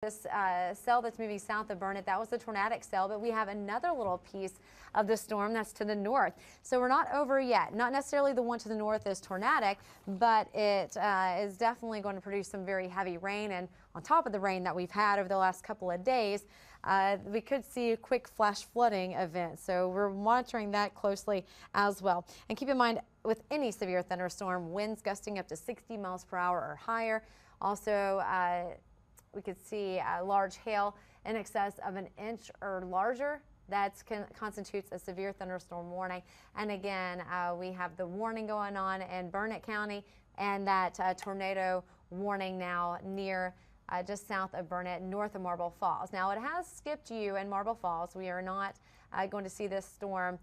This cell that's moving south of Burnett, that was the tornadic cell, but we have another little piece of the storm that's to the north. So we're not over yet. Not necessarily the one to the north is tornadic, but it is definitely going to produce some very heavy rain. And on top of the rain that we've had over the last couple of days, we could see a quick flash flooding event. So we're monitoring that closely as well. And keep in mind, with any severe thunderstorm, winds gusting up to 60 miles per hour or higher. Also, we could see large hail in excess of an inch or larger. That constitutes a severe thunderstorm warning. And again, we have the warning going on in Burnett County and that tornado warning now near just south of Burnett, north of Marble Falls. Now, it has skipped you in Marble Falls. We are not going to see this storm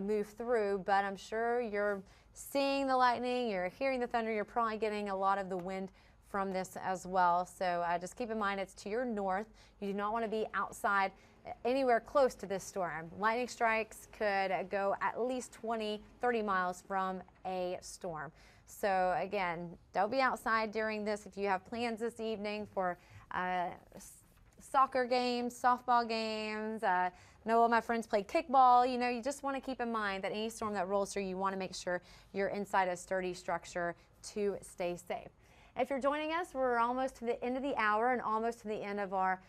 move through, but I'm sure you're seeing the lightning, you're hearing the thunder, you're probably getting a lot of the wind from this as well. So just keep in mind it's to your north. You do not want to be outside anywhere close to this storm. Lightning strikes could go at least 20-30 miles from a storm. So again, don't be outside during this. If you have plans this evening for soccer games, softball games, I know all my friends play kickball, you know, you just want to keep in mind that any storm that rolls through, you want to make sure you're inside a sturdy structure to stay safe. If you're joining us, we're almost to the end of the hour and almost to the end of our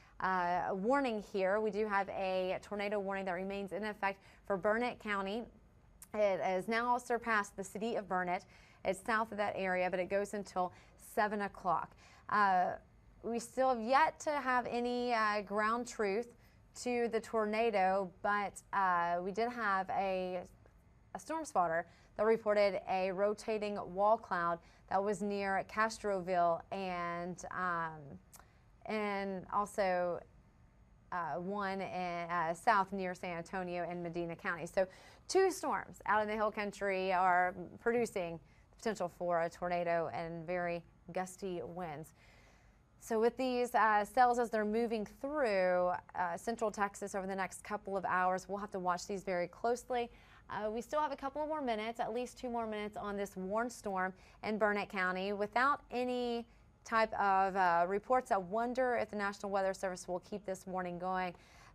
warning here. We do have a tornado warning that remains in effect for Burnett County. It has now surpassed the city of Burnett. It's south of that area, but it goes until 7 o'clock. We still have yet to have any ground truth to the tornado, but we did have a storm spotter that reported a rotating wall cloud that was near Castroville and also one in south near San Antonio and Medina County. So two storms out in the hill country are producing potential for a tornado and very gusty winds. So with these cells as they're moving through central Texas over the next couple of hours, we'll have to watch these very closely. We still have a couple more minutes, at least 2 more minutes on this warned storm in Burnett County without any type of reports. I wonder if the National Weather Service will keep this warning going.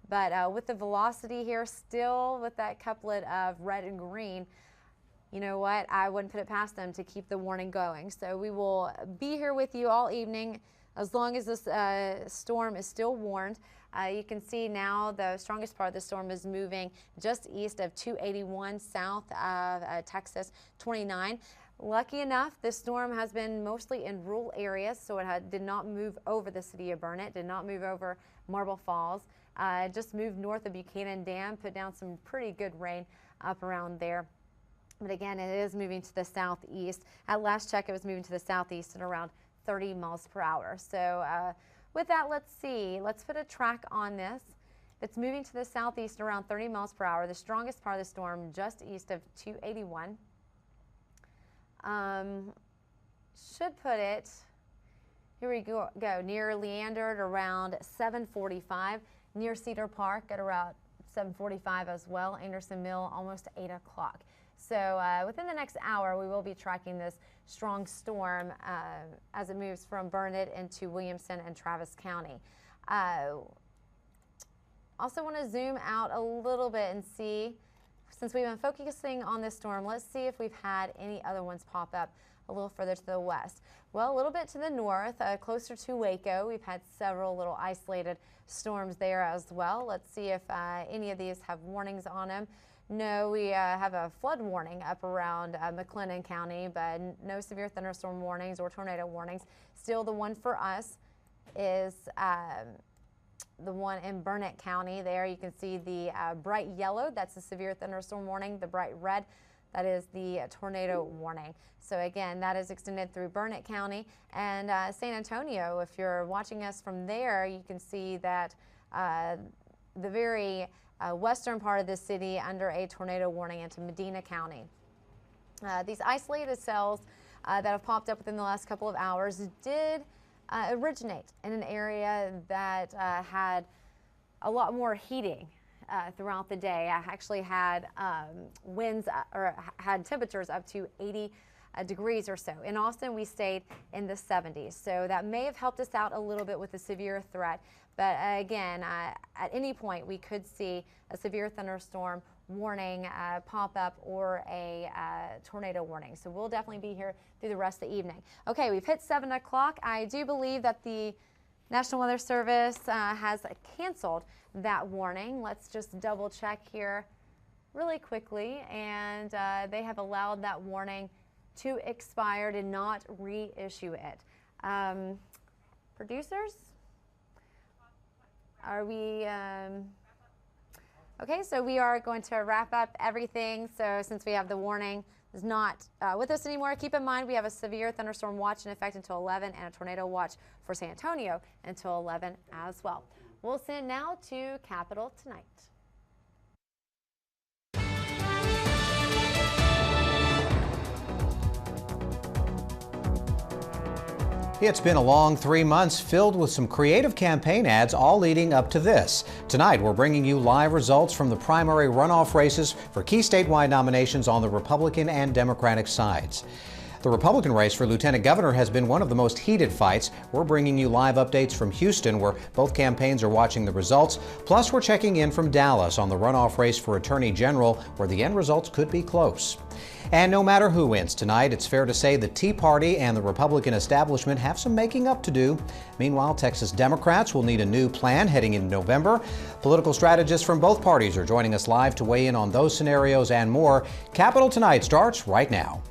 But with the velocity here, still with that couplet of red and green, you know what? I wouldn't put it past them to keep the warning going. So we will be here with you all evening as long as this storm is still warned. You can see now the strongest part of the storm is moving just east of 281 south of Texas 29. Lucky enough, this storm has been mostly in rural areas, so it did not move over the city of Burnett, did not move over Marble Falls. Just moved north of Buchanan Dam, put down some pretty good rain up around there. But again, it is moving to the southeast. At last check, it was moving to the southeast at around 30 miles per hour. So with that, let's see. Let's put a track on this. It's moving to the southeast around 30 miles per hour. The strongest part of the storm just east of 281. Should put it, here we go, near Leander at around 7:45, near Cedar Park at around 7:45 as well, Anderson Mill almost 8 o'clock. So within the next hour, we will be tracking this strong storm as it moves from Burnett into Williamson and Travis County. Also want to zoom out a little bit and see, since we've been focusing on this storm, let's see if we've had any other ones pop up a little further to the west. Well, a little bit to the north, closer to Waco, we've had several little isolated storms there as well. Let's see if any of these have warnings on them. No, we have a flood warning up around McLennan County, but no severe thunderstorm warnings or tornado warnings. Still, the one for us is the one in Burnett County. There you can see the bright yellow, that's a severe thunderstorm warning. The bright red, that is the tornado warning. So again, that is extended through Burnett County and San Antonio. If you're watching us from there, you can see that the very western part of the city under a tornado warning into Medina County. These isolated cells that have popped up within the last couple of hours did originate in an area that had a lot more heating throughout the day. I actually had winds or had temperatures up to 80 degrees or so. In Austin, we stayed in the 70s, so that may have helped us out a little bit with the severe threat. But again, at any point, we could see a severe thunderstorm warning pop up or a tornado warning. So we'll definitely be here through the rest of the evening. Okay, we've hit 7 o'clock. I do believe that the National Weather Service has canceled that warning. Let's just double check here really quickly. And they have allowed that warning to expire, did not reissue it. Producers? Are we, okay, so we are going to wrap up everything. So since we have the warning is not with us anymore, keep in mind we have a severe thunderstorm watch in effect until 11 and a tornado watch for San Antonio until 11 as well. We'll send now to Capitol Tonight. It's been a long 3 months filled with some creative campaign ads, all leading up to this. Tonight, we're bringing you live results from the primary runoff races for key statewide nominations on the Republican and Democratic sides. The Republican race for Lieutenant Governor has been one of the most heated fights. We're bringing you live updates from Houston, where both campaigns are watching the results. Plus, we're checking in from Dallas on the runoff race for Attorney General, where the end results could be close. And no matter who wins tonight, it's fair to say the Tea Party and the Republican establishment have some making up to do. Meanwhile, Texas Democrats will need a new plan heading into November. Political strategists from both parties are joining us live to weigh in on those scenarios and more. Capitol Tonight starts right now.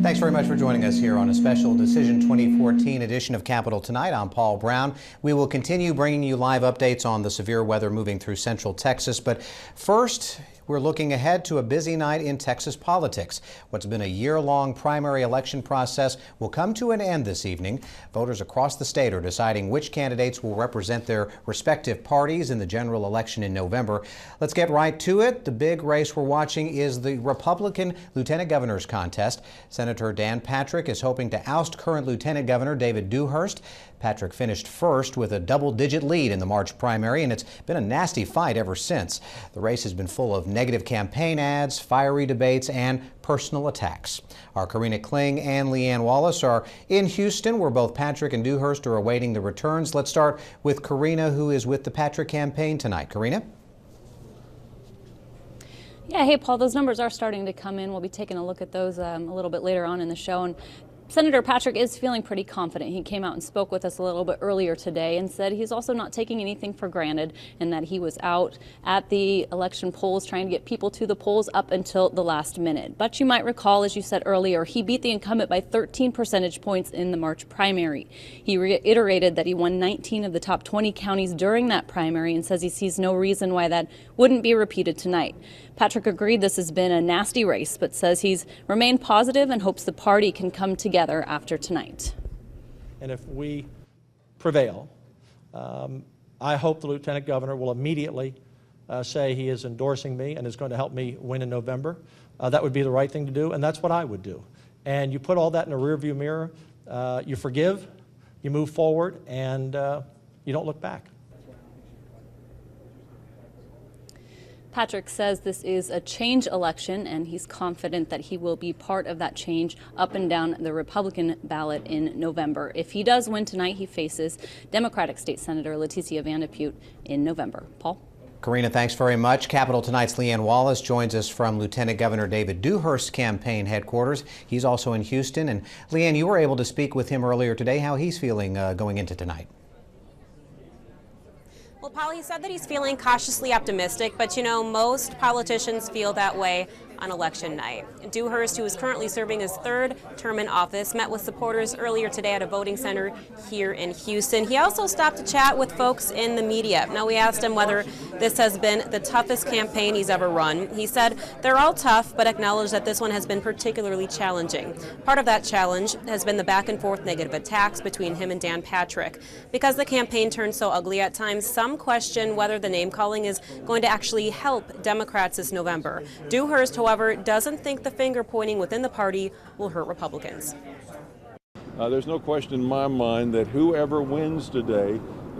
Thanks very much for joining us here on a special Decision 2014 edition of Capitol Tonight. I'm Paul Brown. We will continue bringing you live updates on the severe weather moving through central Texas. But first, we're looking ahead to a busy night in Texas politics. What's been a year-long primary election process will come to an end this evening. Voters across the state are deciding which candidates will represent their respective parties in the general election in November. Let's get right to it. The big race we're watching is the Republican Lieutenant Governor's contest. Senator Dan Patrick is hoping to oust current Lieutenant Governor David Dewhurst. Patrick finished first with a double-digit lead in the March primary, and it's been a nasty fight ever since. The race has been full of negative campaign ads, fiery debates, and personal attacks. Our Karina Kling and Leanne Wallace are in Houston, where both Patrick and Dewhurst are awaiting the returns. Let's start with Karina, who is with the Patrick campaign tonight. Karina? Yeah, hey, Paul, those numbers are starting to come in. We'll be taking a look at those a little bit later on in the show. And Senator Patrick is feeling pretty confident. He came out and spoke with us a little bit earlier today and said he's also not taking anything for granted, and that he was out at the election polls trying to get people to the polls up until the last minute. But you might recall, as you said earlier, he beat the incumbent by 13 percentage points in the March primary. He reiterated that he won 19 of the top 20 counties during that primary and says he sees no reason why that wouldn't be repeated tonight. Patrick agreed this has been a nasty race, but says he's remained positive and hopes the party can come together after tonight. And if we prevail, I hope the Lieutenant Governor will immediately say he is endorsing me and is going to help me win in November. That would be the right thing to do, and that's what I would do. And you put all that in a rearview mirror, you forgive, you move forward, and you don't look back. Patrick says this is a change election, and he's confident that he will be part of that change up and down the Republican ballot in November. If he does win tonight, he faces Democratic State Senator Leticia Van de Putte in November. Paul? Karina, thanks very much. Capitol Tonight's Leanne Wallace joins us from Lieutenant Governor David Dewhurst's campaign headquarters. He's also in Houston. And Leanne, you were able to speak with him earlier today. How he's feeling going into tonight? Well, Paul, he said that he's feeling cautiously optimistic, but you know, most politicians feel that way on election night. Dewhurst, who is currently serving his third term in office, met with supporters earlier today at a voting center here in Houston. He also stopped to chat with folks in the media. Now, we asked him whether this has been the toughest campaign he's ever run. He said they're all tough, but acknowledged that this one has been particularly challenging. Part of that challenge has been the back and forth negative attacks between him and Dan Patrick. Because the campaign turned so ugly at times, some question whether the name calling is going to actually help Democrats this November. Dewhurst, however, doesn't think the finger pointing within the party will hurt Republicans. There's no question in my mind that whoever wins today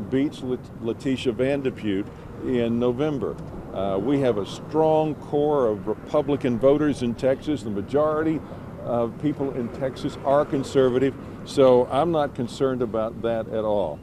beats Letitia Van de Putte in November. We have a strong core of Republican voters in Texas. The majority of people in Texas are conservative, so I'm not concerned about that at all.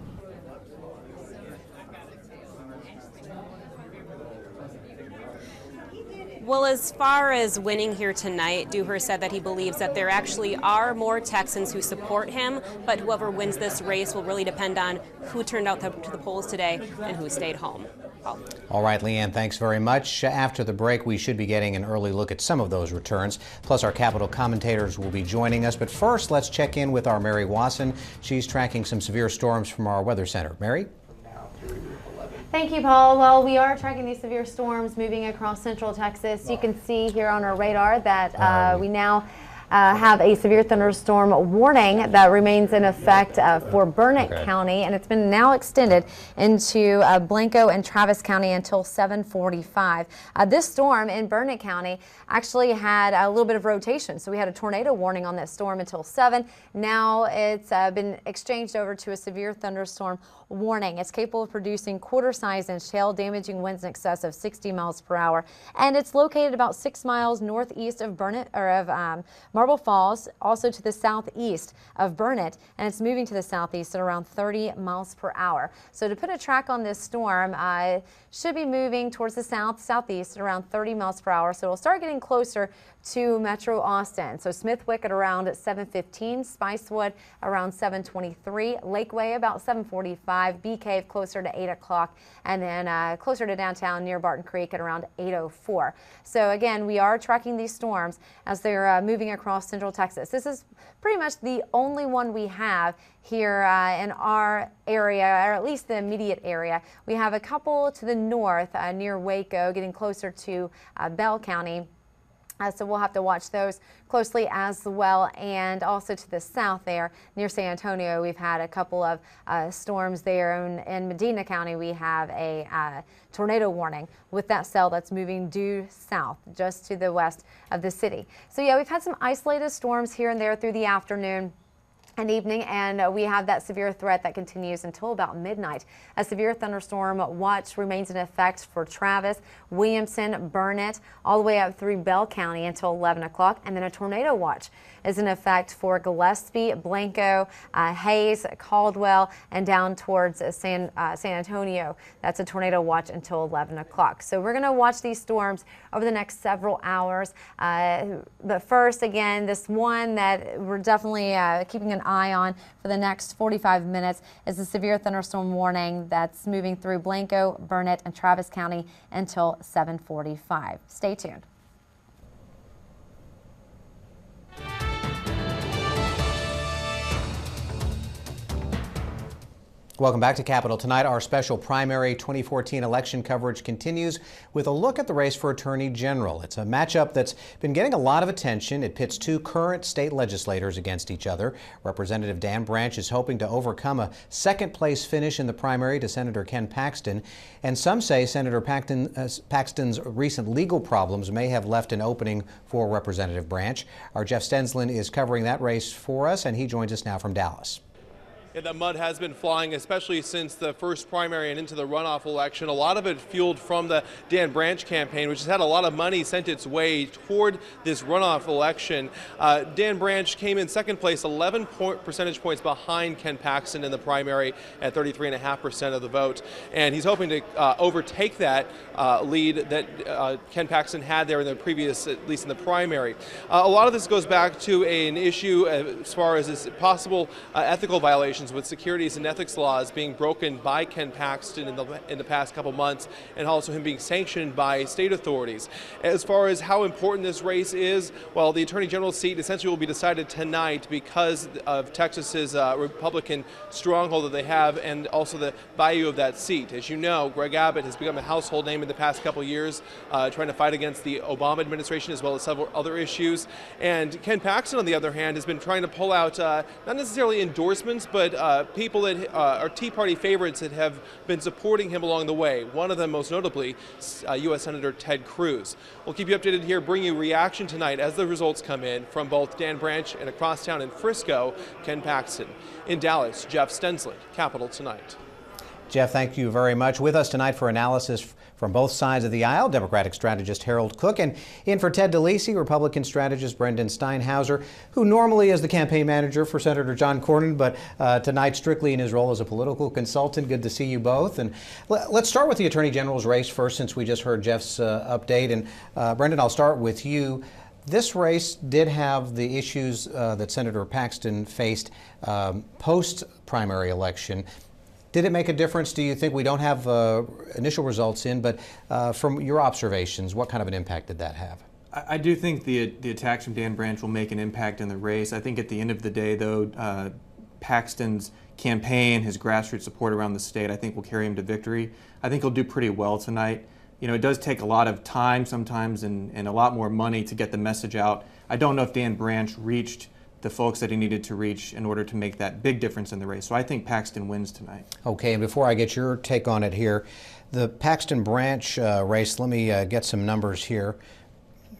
Well, as far as winning here tonight, Dewhurst said that he believes that there actually are more Texans who support him, but whoever wins this race will really depend on who turned out to the polls today and who stayed home. Paul. All right, Leanne, thanks very much. After the break, we should be getting an early look at some of those returns. Plus, our Capitol commentators will be joining us. But first, let's check in with our Mary Wasson. She's tracking some severe storms from our Weather Center. Mary? Thank you, Paul. Well, we are tracking these severe storms moving across central Texas. You can see here on our radar that we now have a severe thunderstorm warning that remains in effect for Burnett County, and it's been now extended into Blanco and Travis County until 7:45. This storm in Burnett County actually had a little bit of rotation, so we had a tornado warning on that storm until 7. Now it's been exchanged over to a severe thunderstorm warning. It's capable of producing quarter-sized hail, damaging winds in excess of 60 miles per hour, and it's located about 6 miles northeast of Burnett, or of Marble Falls, also to the southeast of Burnett, and it's moving to the southeast at around 30 miles per hour. So to put a track on this storm, should be moving towards the southeast at around 30 miles per hour. So it'll start getting closer to Metro Austin. So Smithwick at around 7:15, Spicewood around 7:23, Lakeway about 7:45, Bee Cave closer to 8 o'clock, and then closer to downtown near Barton Creek at around 8:04. So again, we are tracking these storms as they're moving across central Texas. This is pretty much the only one we have here in our area, or at least the immediate area. We have a couple to the north near Waco, getting closer to Bell County. So we'll have to watch those closely as well. And also to the south there near San Antonio, we've had a couple of storms there. In Medina County, we have a tornado warning with that cell that's moving due south just to the west of the city. So yeah, we've had some isolated storms here and there through the afternoon and evening, and we have that severe threat that continues until about midnight. A severe thunderstorm watch remains in effect for Travis, Williamson, Burnett, all the way up through Bell County until 11 o'clock, and then a tornado watch is in effect for Gillespie, Blanco, Hayes, Caldwell, and down towards San Antonio. That's a tornado watch until 11 o'clock. So we're going to watch these storms over the next several hours. But first, again, this one that we're definitely keeping an eye on for the next 45 minutes is the severe thunderstorm warning that's moving through Blanco, Burnett, and Travis County until 7:45. Stay tuned. Welcome back to Capitol Tonight. Our special primary 2014 election coverage continues with a look at the race for Attorney General. It's a matchup that's been getting a lot of attention. It pits two current state legislators against each other. Representative Dan Branch is hoping to overcome a second-place finish in the primary to Senator Ken Paxton. And some say Senator Paxton's recent legal problems may have left an opening for Representative Branch. Our Jeff Stensland is covering that race for us, and he joins us now from Dallas. Yeah, the mud has been flying, especially since the first primary and into the runoff election. A lot of it fueled from the Dan Branch campaign, which has had a lot of money sent its way toward this runoff election. Dan Branch came in second place, 11 percentage points behind Ken Paxton in the primary at 33.5% of the vote. And he's hoping to overtake that lead that Ken Paxton had there in the previous, at least in the primary. A lot of this goes back to an issue as far as this possible ethical violations with securities and ethics laws being broken by Ken Paxton in the past couple months, and also him being sanctioned by state authorities. As far as how important this race is, well, the Attorney General's seat essentially will be decided tonight because of Texas's Republican stronghold that they have, and also the value of that seat. As you know, Greg Abbott has become a household name in the past couple years, trying to fight against the Obama administration as well as several other issues. And Ken Paxton, on the other hand, has been trying to pull out not necessarily endorsements, but but people that are Tea Party favorites that have been supporting him along the way. One of them, most notably, U.S. Senator Ted Cruz. We'll keep you updated here, bring you reaction tonight as the results come in from both Dan Branch and across town in Frisco, Ken Paxton. In Dallas, Jeff Stensland, Capitol Tonight. Jeff, thank you very much. With us tonight for analysis from both sides of the aisle, Democratic strategist Harold Cook, and in for Ted DeLisi, Republican strategist Brendan Steinhauser, who normally is the campaign manager for Senator John Cornyn, but tonight strictly in his role as a political consultant. Good to see you both. And let's start with the Attorney General's race first, since we just heard Jeff's update. And Brendan, I'll start with you. This race did have the issues that Senator Paxton faced post-primary election. Did it make a difference? Do you think? We don't have initial results in, but from your observations, what kind of an impact did that have? I do think the attacks from Dan Branch will make an impact in the race. I think at the end of the day, though, Paxton's campaign, his grassroots support around the state, I think will carry him to victory. I think he'll do pretty well tonight. You know, it does take a lot of time sometimes and a lot more money to get the message out. I don't know if Dan Branch reached the folks that he needed to reach in order to make that big difference in the race. So I think Paxton wins tonight. Okay, and before I get your take on it here, the Paxton-Branch race, let me get some numbers here.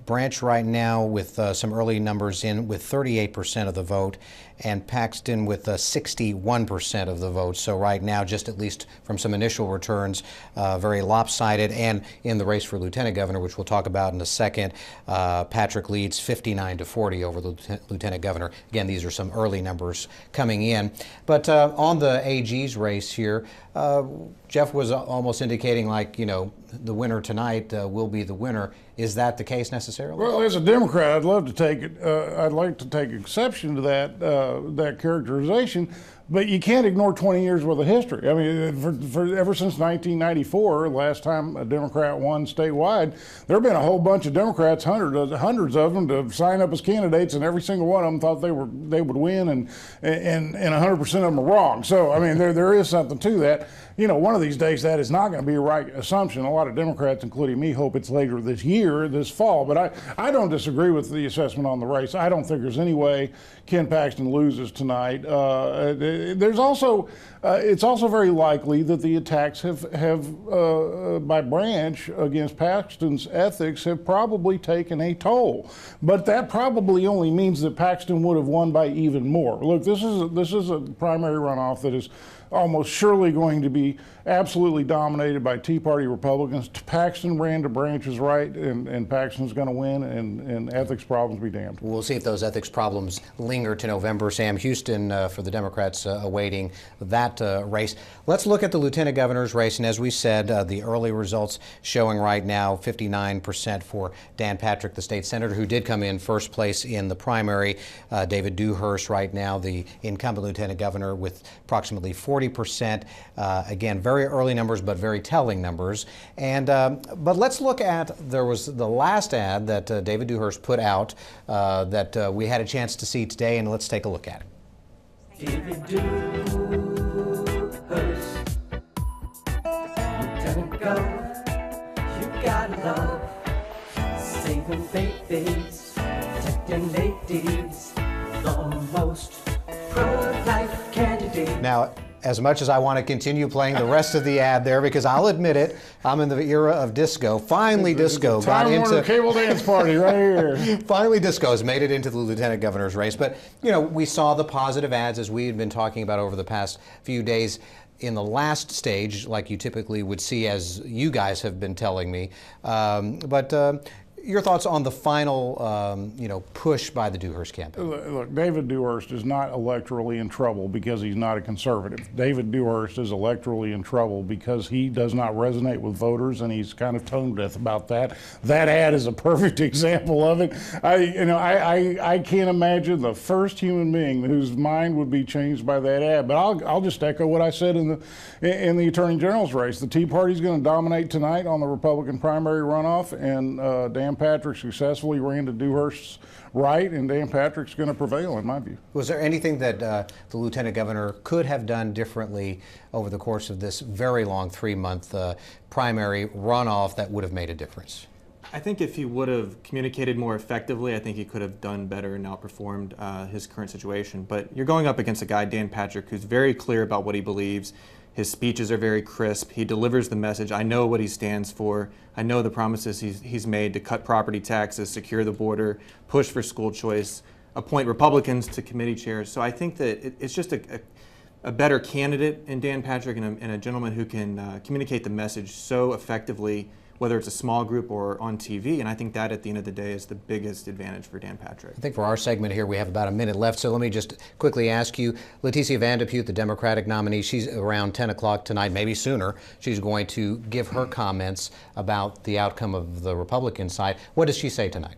Branch right now with some early numbers in with 38% of the vote, and Paxton with 61% of the vote. So right now, just at least from some initial returns, very lopsided. And in the race for lieutenant governor, which we'll talk about in a second, Patrick leads 59-40 over the lieutenant governor. Again, these are some early numbers coming in. But on the AG's race here, Jeff was almost indicating like, you know, the winner tonight will be the winner. Is that the case necessarily? Well, as a Democrat, I'd love to take it. I'd like to take exception to that characterization, but you can't ignore 20 years worth of history. I mean, for ever since 1994, last time a Democrat won statewide, there have been a whole bunch of Democrats, hundreds of them, to sign up as candidates, and every single one of them thought they would win, and 100% of them are wrong. So, I mean, there is something to that. You know, one of these days that is not going to be a right assumption. A lot of Democrats, including me, hope it's later this year, this fall. But I don't disagree with the assessment on the race. I don't think there's any way Ken Paxton loses tonight. There's also, it's also very likely that the attacks by Branch against Paxton's ethics have probably taken a toll. But that probably only means that Paxton would have won by even more. Look, this is a primary runoff that is almost surely going to be absolutely dominated by Tea Party Republicans. Paxton ran to Branch's right, and Paxton's going to win, and ethics problems be damned. We'll see if those ethics problems linger to November. Sam Houston for the Democrats awaiting that race. Let's look at the lieutenant governor's race, and as we said, the early results showing right now 59% for Dan Patrick, the state senator, who did come in first place in the primary. David Dewhurst right now, the incumbent lieutenant governor, with approximately 40%. Again, very early numbers, but very telling numbers. And but let's look at, there was the last ad that David Dewhurst put out that we had a chance to see today, and let's take a look at it. David Dewhurst, Lieutenant Governor, you gotta love saving babies, protecting ladies, the most pro-life candidate. Now, as much as I want to continue playing the rest of the ad there, because I'll admit it, I'm in the era of disco. Finally, disco got into cable dance party right here. Finally, disco has made it into the lieutenant governor's race. But you know, we saw the positive ads as we had been talking about over the past few days in the last stage, like you typically would see, as you guys have been telling me. Your thoughts on the final, push by the Dewhurst campaign? Look, David Dewhurst is not electorally in trouble because he's not a conservative. David Dewhurst is electorally in trouble because he does not resonate with voters, and he's kind of tone deaf about that. That ad is a perfect example of it. I can't imagine the first human being whose mind would be changed by that ad. But I'll just echo what I said in the Attorney General's race. The Tea Party's going to dominate tonight on the Republican primary runoff, and Dan Patrick successfully ran to Dewhurst's right, and Dan Patrick's going to prevail, in my view. Was there anything that the lieutenant governor could have done differently over the course of this very long 3-month primary runoff that would have made a difference? I think if he would have communicated more effectively, I think he could have done better and outperformed his current situation. But you're going up against a guy, Dan Patrick, who's very clear about what he believes. His speeches are very crisp. He delivers the message. I know what he stands for. I know the promises he's made to cut property taxes, secure the border, push for school choice, appoint Republicans to committee chairs. So I think that it's just a better candidate in Dan Patrick and a gentleman who can communicate the message so effectively, whether it's a small group or on TV, and I think that at the end of the day is the biggest advantage for Dan Patrick. I think for our segment here we have about a minute left, so let me just quickly ask you, Leticia Vanderpute, the Democratic nominee, she's around 10 o'clock tonight, maybe sooner. She's going to give her comments about the outcome of the Republican side. What does she say tonight?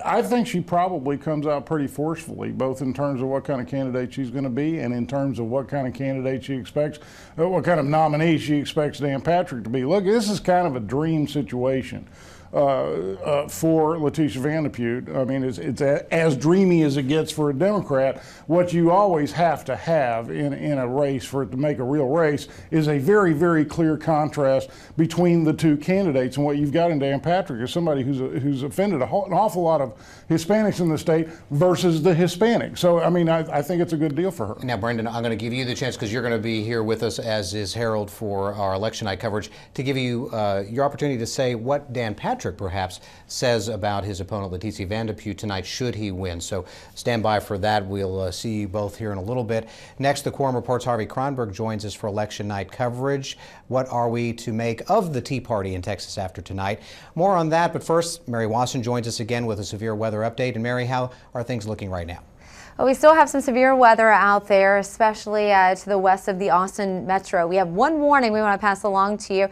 I think she probably comes out pretty forcefully, both in terms of what kind of candidate she's going to be and in terms of what kind of candidate she expects, what kind of nominee she expects Dan Patrick to be. Look, this is kind of a dream situation for Leticia Vanderpute. I mean, it's as dreamy as it gets for a Democrat. What you always have to have in a race for it to make a real race is a very, very clear contrast between the two candidates. And what you've got in Dan Patrick is somebody who's offended an awful lot of Hispanics in the state versus the Hispanics. So, I mean, I think it's a good deal for her. Now, Brendan, I'm going to give you the chance, because you're going to be here with us, as is Harold, for our election night coverage, to give you your opportunity to say what Dan Patrick perhaps says about his opponent Leticia Vanderpute tonight should he win. So stand by for that. We'll see you both here in a little bit. Next, the Quorum Report's Harvey Kronberg joins us for election night coverage. What are we to make of the Tea Party in Texas after tonight? More on that, but first, Mary Wasson joins us again with a severe weather update. And Mary, how are things looking right now? Well, we still have some severe weather out there, especially to the west of the Austin metro. We have one warning we want to pass along to you.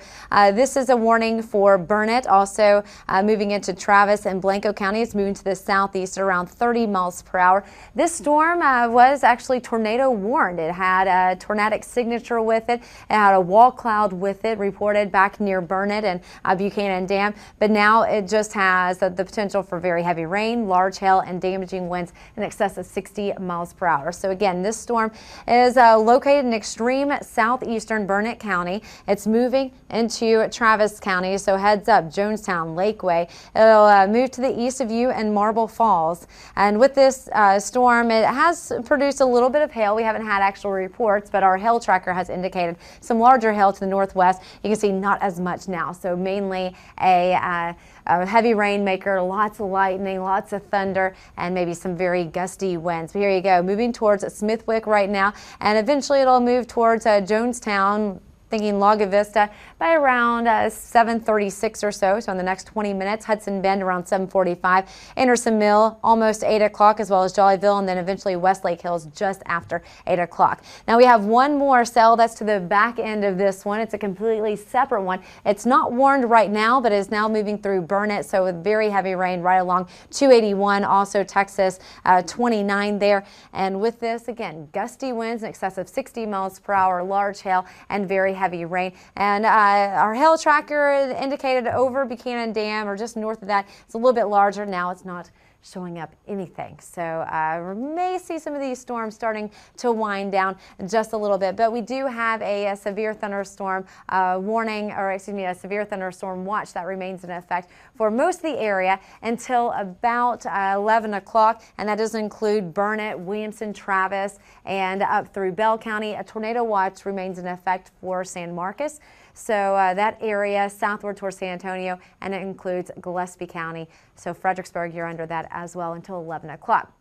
This is a warning for Burnett, also moving into Travis and Blanco County. It's moving to the southeast at around 30 miles per hour. This storm was actually tornado warned. It had a tornadic signature with it. It had a wall cloud with it reported back near Burnett and Buchanan Dam. But now it just has the potential for very heavy rain, large hail, and damaging winds in excess of 60 miles per hour. So again, this storm is located in extreme southeastern Burnett County. It's moving into Travis County, so heads up, Jonestown, Lakeway. It'll move to the east of you and Marble Falls. And with this storm, it has produced a little bit of hail. We haven't had actual reports, but our hail tracker has indicated some larger hail to the northwest. You can see not as much now, so mainly a heavy rainmaker, lots of lightning, lots of thunder, and maybe some very gusty winds. But here you go, moving towards Smithwick right now, and eventually it'll move towards Jonestown, thinking Laga Vista, by around 7:36 or so. So in the next 20 minutes, Hudson Bend around 7:45, Anderson Mill almost 8 o'clock, as well as Jollyville, and then eventually Westlake Hills just after 8 o'clock. Now we have one more cell that's to the back end of this one. It's a completely separate one. It's not warned right now, but is now moving through Burnett, so with very heavy rain right along 281, also Texas 29 there. And with this, again, gusty winds in excess of 60 miles per hour, large hail, and very heavy rain. And our hail tracker indicated over Buchanan Dam, or just north of that. It's a little bit larger now. It's not showing up anything. So we may see some of these storms starting to wind down just a little bit, but we do have a severe thunderstorm warning, or excuse me, a severe thunderstorm watch that remains in effect for most of the area until about 11 o'clock, and that does include Burnett, Williamson, Travis, and up through Bell County. A tornado watch remains in effect for San Marcos. So that area southward towards San Antonio, and it includes Gillespie County. So Fredericksburg, you're under that as well until 11 o'clock.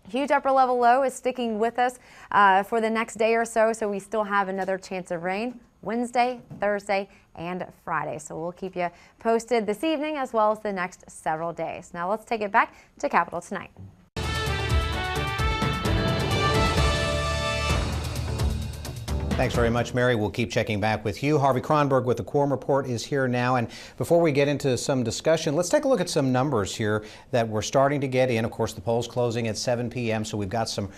Huge upper level low is sticking with us for the next day or so, so we still have another chance of rain Wednesday, Thursday, and Friday. So we'll keep you posted this evening as well as the next several days. Now let's take it back to Capitol Tonight. Thanks very much, Mary. We'll keep checking back with you. Harvey Kronberg with the Quorum Report is here now. And before we get into some discussion, let's take a look at some numbers here that we're starting to get in. Of course, the poll's closing at 7 p.m., so we've got some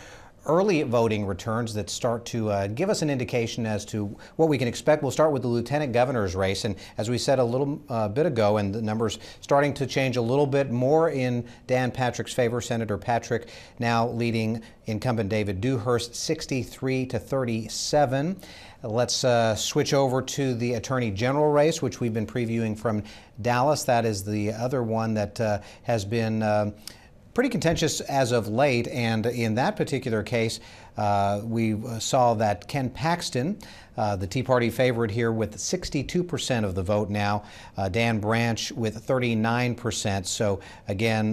early voting returns that start to give us an indication as to what we can expect. We'll start with the lieutenant governor's race, and as we said a little bit ago, and the numbers starting to change a little bit more in Dan Patrick's favor. Senator Patrick now leading incumbent David Dewhurst 63-37. Let's switch over to the Attorney General race, which we've been previewing from Dallas. That is the other one that has been pretty contentious as of late, and in that particular case, we saw that Ken Paxton, the Tea Party favorite here, with 62% of the vote now. Dan Branch with 39%. So again,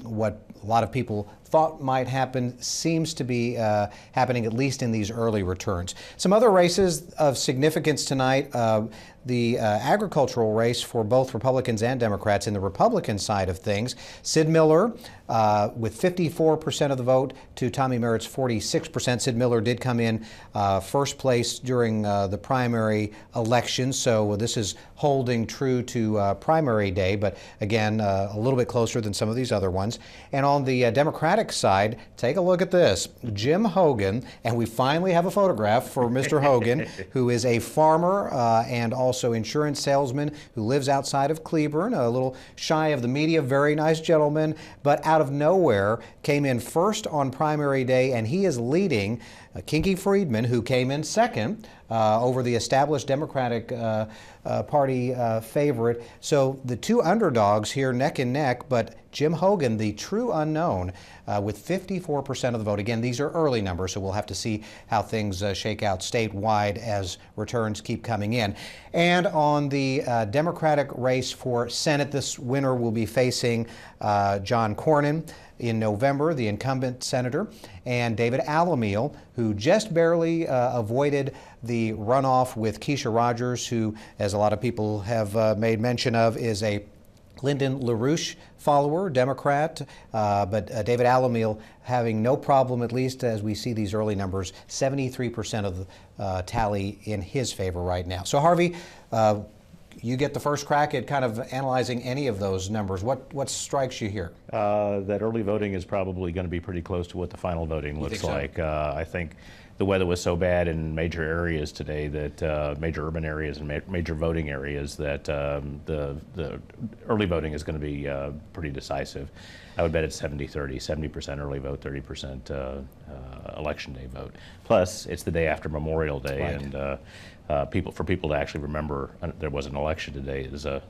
what a lot of people thought might happen seems to be happening, at least in these early returns. Some other races of significance tonight. The agricultural race for both Republicans and Democrats. In the Republican side of things, Sid Miller with 54% of the vote to Tommy Merritt's 46%. Sid Miller did come in first place during the primary election, so this is holding true to primary day, but again, a little bit closer than some of these other ones. And on the Democratic side, take a look at this. Jim Hogan, and we finally have a photograph for Mr. Hogan, who is a farmer and also insurance salesman who lives outside of Cleburne, a little shy of the media, very nice gentleman, but out of nowhere came in first on primary day, and he is leading Kinky Friedman, who came in second over the established Democratic Party favorite. So the two underdogs here neck and neck, but Jim Hogan, the true unknown, with 54% of the vote. Again, these are early numbers, so we'll have to see how things shake out statewide as returns keep coming in. And on the Democratic race for Senate, this winner will be facing John Cornyn in November, the incumbent senator, and David Allamiel, who just barely avoided the runoff with Keisha Rogers, who, as a lot of people have made mention of, is a Lyndon LaRouche follower, Democrat, but David Allamiel having no problem, at least as we see these early numbers, 73% of the tally in his favor right now. So Harvey, you get the first crack at kind of analyzing any of those numbers. What strikes you here? That early voting is probably going to be pretty close to what the final voting looks like. I think the weather was so bad in major areas today, that major urban areas and major voting areas, that the early voting is going to be pretty decisive. I would bet it's 70-30, 70% early vote, 30% election day vote. Plus, it's the day after Memorial Day, right. And for people to actually remember there was an election today is a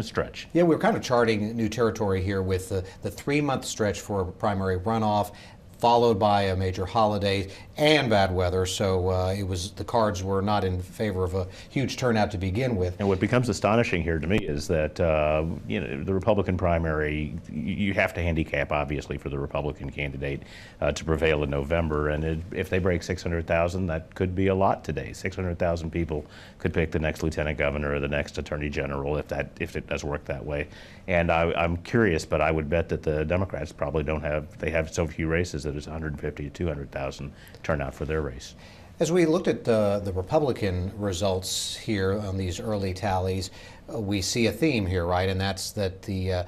stretch. Yeah, we're kind of charting new territory here with the 3-month stretch for a primary runoff, followed by a major holiday and bad weather, so the cards were not in favor of a huge turnout to begin with. And what becomes astonishing here to me is that the Republican primary, you have to handicap, obviously, for the Republican candidate to prevail in November, and if they break 600,000, that could be a lot today. 600,000 people could pick the next lieutenant governor or the next attorney general if it does work that way. And I'm curious, but I would bet that the Democrats probably they have so few races that it's 150 to 200,000 turnout for their race. As we looked at the Republican results here on these early tallies, we see a theme here, right? And that's that the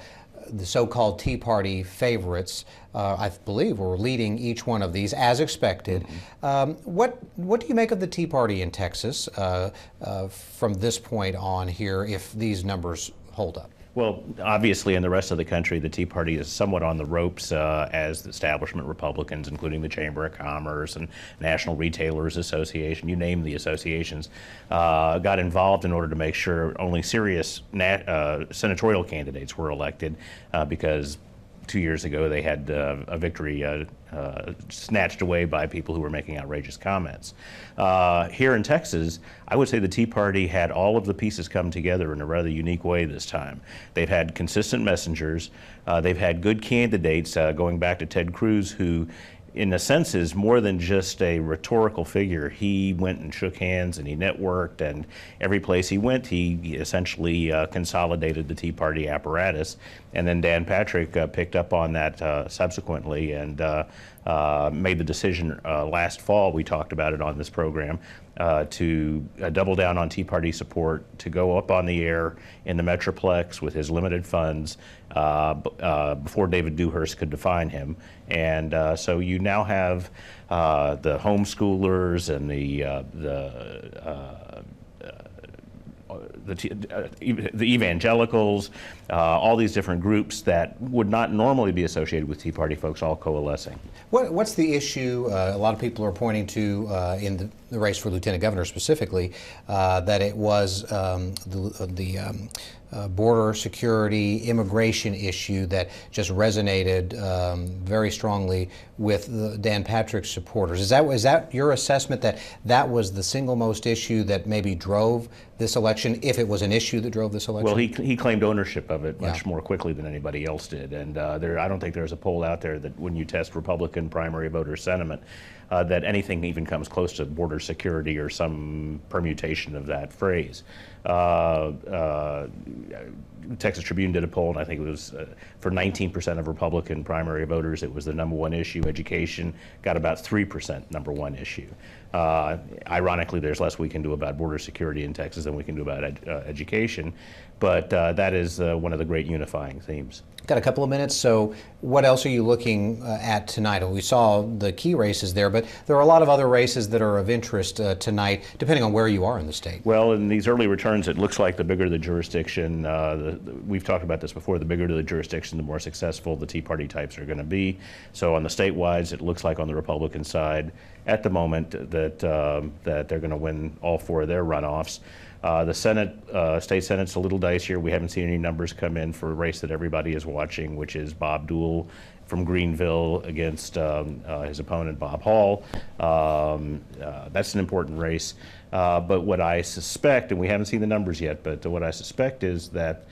so-called Tea Party favorites, I believe, were leading each one of these as expected. Mm-hmm. What do you make of the Tea Party in Texas from this point on here, if these numbers hold up? Well, obviously, in the rest of the country, the Tea Party is somewhat on the ropes as the establishment Republicans, including the Chamber of Commerce and National Retailers Association, you name the associations, got involved in order to make sure only serious senatorial candidates were elected because 2 years ago they had a victory snatched away by people who were making outrageous comments. Here in Texas, I would say the Tea Party had all of the pieces come together in a rather unique way this time. They've had consistent messengers. They've had good candidates, going back to Ted Cruz, who in a sense is more than just a rhetorical figure. He went and shook hands and he networked, and every place he went he essentially consolidated the Tea Party apparatus. And then Dan Patrick picked up on that subsequently and made the decision last fall, we talked about it on this program, to double down on Tea Party support, to go up on the air in the Metroplex with his limited funds before David Dewhurst could define him. And so you now have the homeschoolers and the evangelicals, all these different groups that would not normally be associated with Tea Party folks all coalescing. What's the issue? A lot of people are pointing to in the race for lieutenant governor specifically that it was the border security, immigration issue that just resonated very strongly with Dan Patrick's supporters. Is that your assessment, that that was the single most issue that maybe drove this election, if it was an issue that drove this election? Well, he claimed ownership of it much more quickly than anybody else did. And I don't think there's a poll out there that when you test Republican primary voter sentiment, that anything even comes close to border security or some permutation of that phrase. Texas Tribune did a poll, and I think it was for 19% of Republican primary voters, it was the #1 issue. Education got about 3% #1 issue. Ironically, there's less we can do about border security in Texas than we can do about education, but that is one of the great unifying themes. Got a couple of minutes, so what else are you looking at tonight? We saw the key races there, but there are a lot of other races that are of interest tonight, depending on where you are in the state. Well, in these early returns, it looks like the bigger the jurisdiction, we've talked about this before, the bigger the jurisdiction, the more successful the Tea Party types are going to be. So on the statewide, it looks like on the Republican side, at the moment, that they're going to win all 4 of their runoffs. The Senate, state Senate's a little dicier. We haven't seen any numbers come in for a race that everybody is watching, which is Bob Deuel from Greenville against his opponent, Bob Hall. That's an important race. But what I suspect, and we haven't seen the numbers yet, but what I suspect is that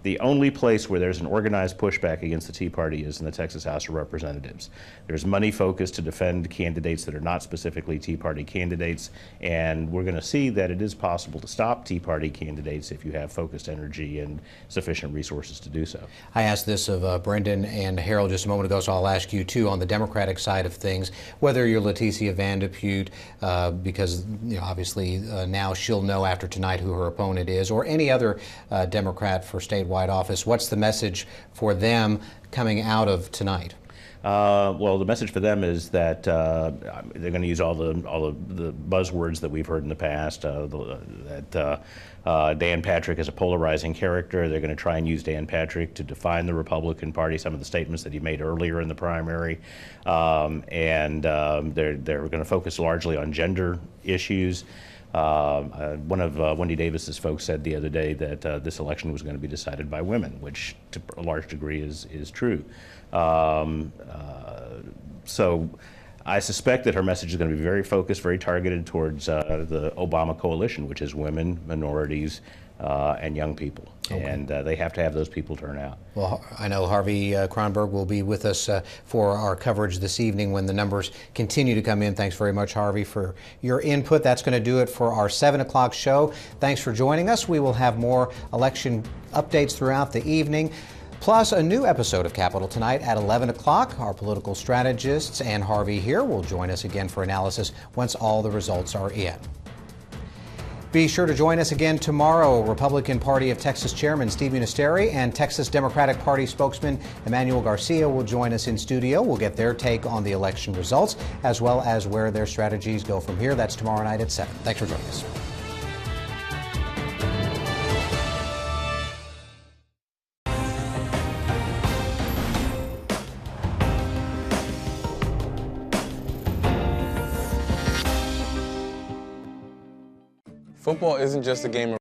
the only place where there's an organized pushback against the Tea Party is in the Texas House of Representatives. There's money focused to defend candidates that are not specifically Tea Party candidates, and we're going to see that it is possible to stop Tea Party candidates if you have focused energy and sufficient resources to do so. I asked this of Brendan and Harold just a moment ago, so I'll ask you too on the Democratic side of things, whether you're Leticia Van de Putte, because obviously now she'll know after tonight who her opponent is, or any other Democrat for statewide office. What's the message for them coming out of tonight? Well, the message for them is that they're going to use all the buzzwords that we've heard in the past. That Dan Patrick is a polarizing character. They're going to try and use Dan Patrick to define the Republican Party. Some of the statements that he made earlier in the primary, and they're going to focus largely on gender issues. One of Wendy Davis's folks said the other day that this election was going to be decided by women, which to a large degree is true. So I suspect that her message is going to be very focused, very targeted towards the Obama coalition, which is women, minorities, and young people. Okay. And they have to have those people turn out. Well, I know Harvey Kronberg will be with us for our coverage this evening when the numbers continue to come in. Thanks very much, Harvey, for your input. That's going to do it for our 7 o'clock show. Thanks for joining us. We will have more election updates throughout the evening, plus a new episode of Capital Tonight at 11 o'clock. Our political strategists and Harvey here will join us again for analysis once all the results are in. Be sure to join us again tomorrow. Republican Party of Texas Chairman Steve Ministeri and Texas Democratic Party spokesman Emmanuel Garcia will join us in studio. We'll get their take on the election results as well as where their strategies go from here. That's tomorrow night at 7. Thanks for joining us. Football isn't just a game of